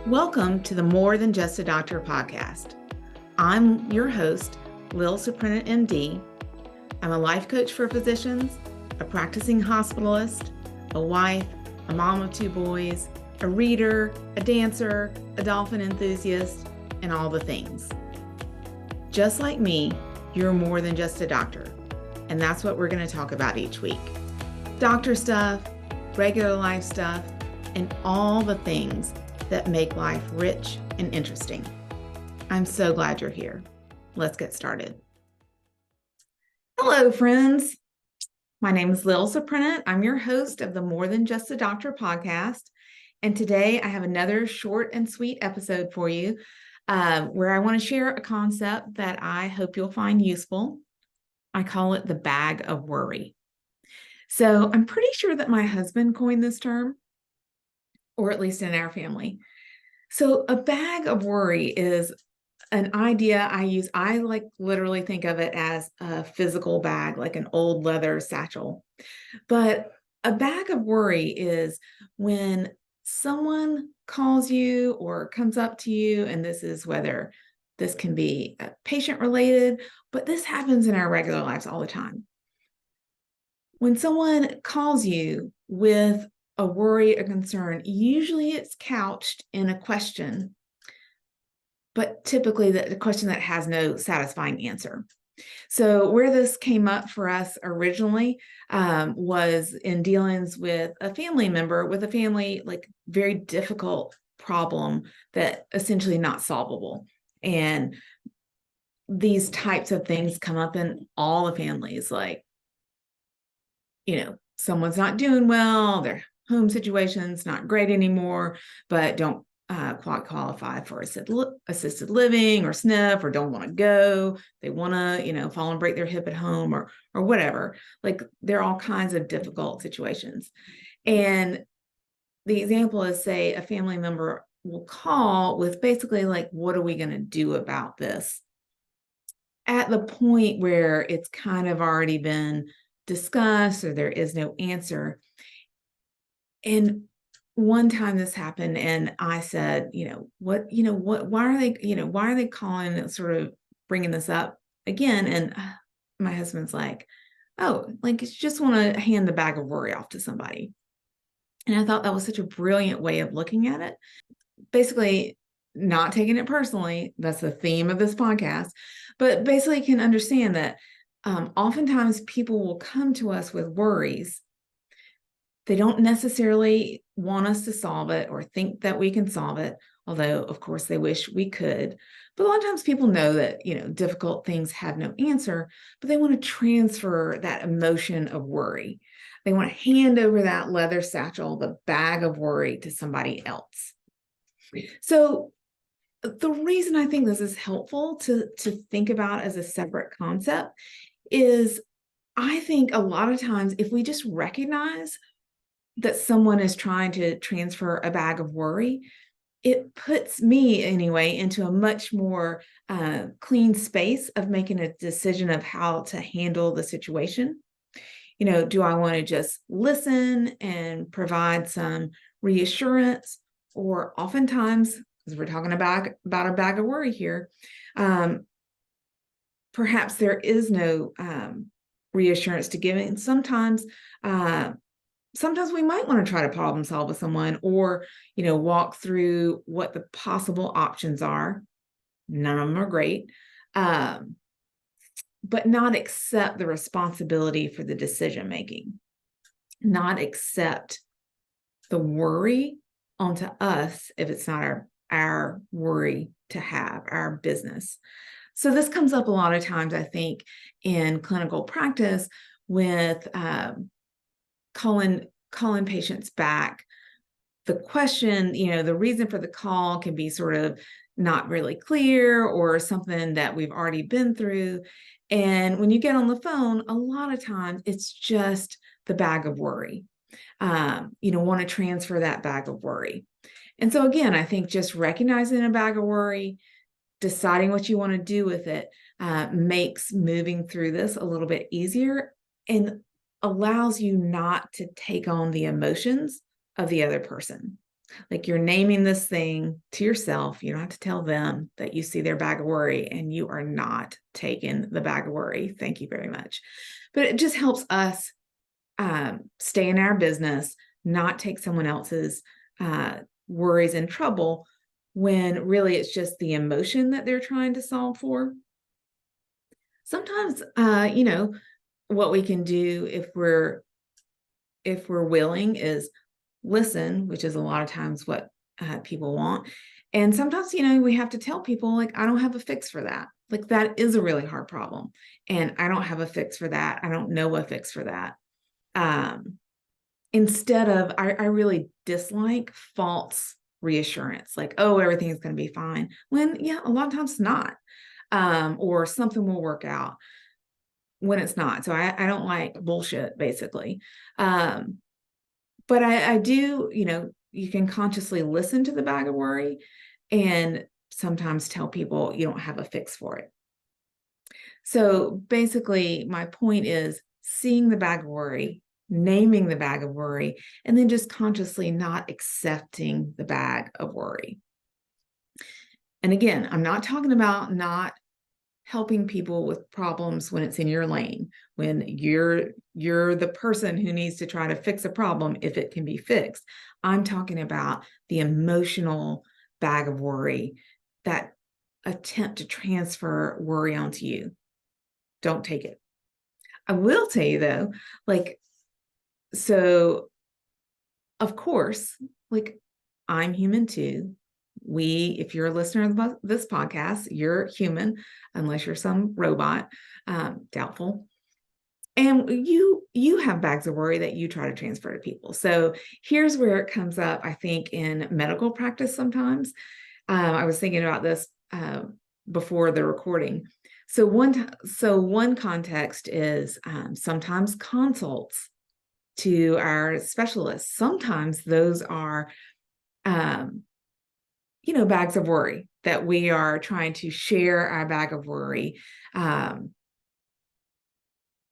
Welcome to the More Than Just a Doctor podcast. I'm your host, Lil Suprenant, MD. I'm a life coach for physicians, a practicing hospitalist, a wife, a mom of 2 boys, a reader, a dancer, a dolphin enthusiast, and all the things. Just like me, you're more than just a doctor, and that's what we're going to talk about each week. Doctor stuff, regular life stuff, and all the things that make life rich and interesting. I'm so glad you're here. Let's get started. Hello, friends. My name is Lil Suprenant. I'm your host of the More Than Just a Doctor podcast. And today I have another short and sweet episode for you where I want to share a concept that I hope you'll find useful. I call it the bag of worry. So I'm pretty sure that my husband coined this term, or at least in our family. So a bag of worry is an idea I use. I literally think of it as a physical bag, like an old leather satchel. But a bag of worry is when someone calls you or comes up to you, and this is whether this can be patient related, but this happens in our regular lives all the time. When someone calls you with a worry, a concern, usually it's couched in a question, but typically the question that has no satisfying answer. So where this came up for us originally was in dealings with a family member with a family, very difficult problem that essentially not solvable. And these types of things come up in all the families, someone's not doing well, their home situation's not great anymore, but don't quite qualify for assisted living or SNF, or don't want to go. They want to, fall and break their hip at home or whatever. There are all kinds of difficult situations. And the example is, say, a family member will call with basically what are we going to do about this? At the point where it's kind of already been discussed or there is no answer. And one time this happened and I said, why are they calling and sort of bringing this up again? And my husband's like, oh, you just want to hand the bag of worry off to somebody. And I thought that was such a brilliant way of looking at it. Basically, not taking it personally. That's the theme of this podcast. But basically, you can understand that oftentimes people will come to us with worries. They don't necessarily want us to solve it or think that we can solve it, although, of course, they wish we could. But a lot of times people know that, difficult things have no answer, but they want to transfer that emotion of worry. They want to hand over that leather satchel, the bag of worry, to somebody else. So the reason I think this is helpful to think about as a separate concept is I think a lot of times if we just recognize that someone is trying to transfer a bag of worry, it puts me anyway into a much more clean space of making a decision of how to handle the situation. Do I want to just listen and provide some reassurance? Or oftentimes, because we're talking about a bag of worry here, perhaps there is no reassurance to give. And sometimes we might want to try to problem solve with someone or, walk through what the possible options are. None of them are great, but not accept the responsibility for the decision making, not accept the worry onto us if it's not our worry to have, our business. So this comes up a lot of times, I think, in clinical practice with calling patients back. The question, the reason for the call can be sort of not really clear or something that we've already been through. And when you get on the phone, a lot of times it's just the bag of worry. Want to transfer that bag of worry. And so again, I think just recognizing a bag of worry, deciding what you want to do with it, makes moving through this a little bit easier and allows you not to take on the emotions of the other person. Like you're naming this thing to yourself. You don't have to tell them that you see their bag of worry and you are not taking the bag of worry. Thank you very much. But it just helps us stay in our business, not take someone else's worries and trouble when really it's just the emotion that they're trying to solve for. Sometimes, what we can do if we're willing is listen, which is a lot of times what people want. And sometimes, we have to tell people, like, I don't have a fix for that. Like, that is a really hard problem. And I don't have a fix for that. I don't know a fix for that. Instead of, I really dislike false reassurance, like, oh, everything's going to be fine. When, yeah, a lot of times it's not. Or something will work out when it's not. So I don't like bullshit, basically. But I do, you can consciously listen to the bag of worry and sometimes tell people you don't have a fix for it. So basically, my point is seeing the bag of worry, naming the bag of worry, and then just consciously not accepting the bag of worry. And again, I'm not talking about not helping people with problems when it's in your lane, when you're the person who needs to try to fix a problem if it can be fixed. I'm talking about the emotional bag of worry, that attempt to transfer worry onto you. Don't take it. I will tell you though, like, so of course, like, I'm human too. If you're a listener of this podcast, you're human, unless you're some robot, doubtful. And you have bags of worry that you try to transfer to people. So here's where it comes up, I think, in medical practice sometimes. I was thinking about this before the recording. So one context is sometimes consults to our specialists. Sometimes those are bags of worry that we are trying to share our bag of worry. And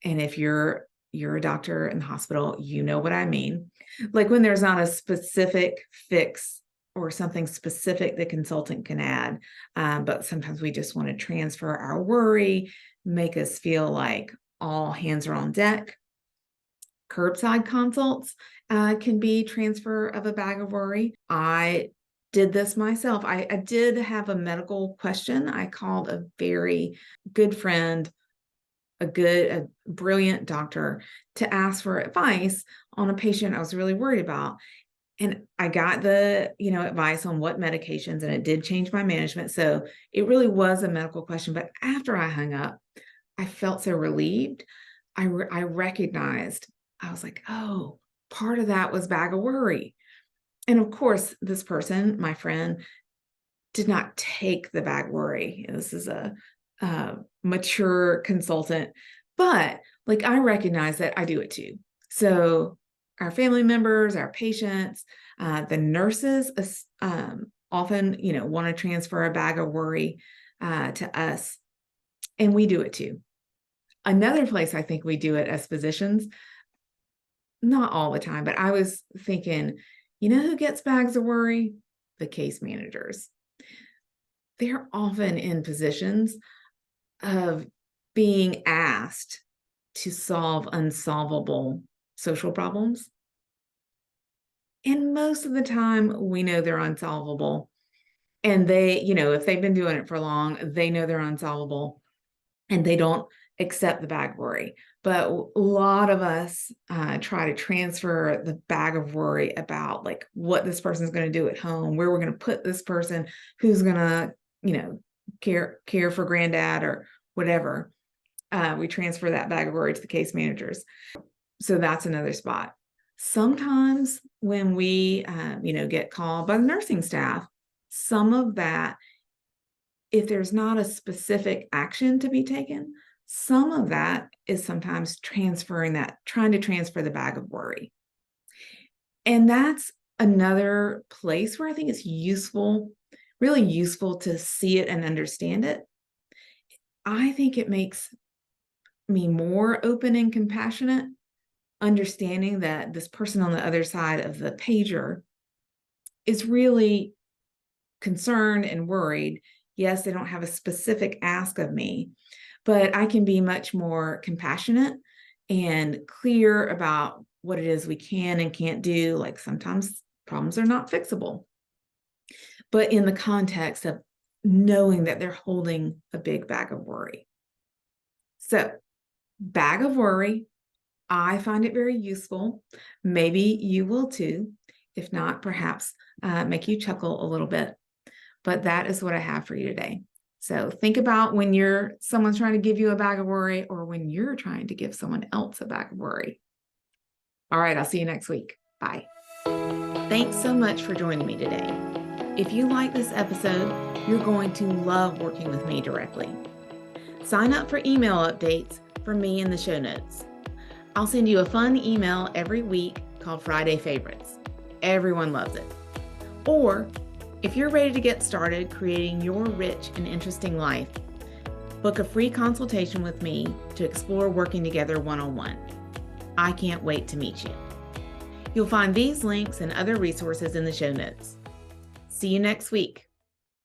if you're a doctor in the hospital, you know what I mean. Like when there's not a specific fix or something specific the consultant can add, but sometimes we just want to transfer our worry, make us feel like all hands are on deck. Curbside consults can be transfer of a bag of worry. I did this myself. I did have a medical question. I called a very good friend, a brilliant doctor, to ask for advice on a patient I was really worried about. And I got the, advice on what medications, and it did change my management. So it really was a medical question. But after I hung up, I felt so relieved. I recognized, I was like, oh, part of that was bag of worry. And of course, this person, my friend, did not take the bag worry. This is a mature consultant, but like I recognize that I do it too. So our family members, our patients, the nurses often, want to transfer a bag of worry to us, and we do it too. Another place I think we do it as physicians, not all the time, but I was thinking, who gets bags of worry? The case managers. They're often in positions of being asked to solve unsolvable social problems. And most of the time, we know they're unsolvable. And they, if they've been doing it for long, they know they're unsolvable and they don't accept the bag of worry. But a lot of us try to transfer the bag of worry about like what this person's going to do at home, where we're going to put this person, who's going to, care for granddad or whatever. We transfer that bag of worry to the case managers. So that's another spot. Sometimes when we, get called by the nursing staff, some of that, if there's not a specific action to be taken, some of that is sometimes trying to transfer the bag of worry. And that's another place where I think it's really useful to see it and understand it. I think it makes me more open and compassionate, understanding that this person on the other side of the pager is really concerned and worried, yes, they don't have a specific ask of me, but I can be much more compassionate and clear about what it is we can and can't do. Like sometimes problems are not fixable, but in the context of knowing that they're holding a big bag of worry. So, bag of worry, I find it very useful. Maybe you will too. If not, perhaps make you chuckle a little bit. But that is what I have for you today. So think about when someone's trying to give you a bag of worry, or when you're trying to give someone else a bag of worry. All right, I'll see you next week. Bye. Thanks so much for joining me today. If you like this episode, you're going to love working with me directly. Sign up for email updates from me in the show notes. I'll send you a fun email every week called Friday Favorites. Everyone loves it. Or if you're ready to get started creating your rich and interesting life, book a free consultation with me to explore working together one-on-one. I can't wait to meet you. You'll find these links and other resources in the show notes. See you next week.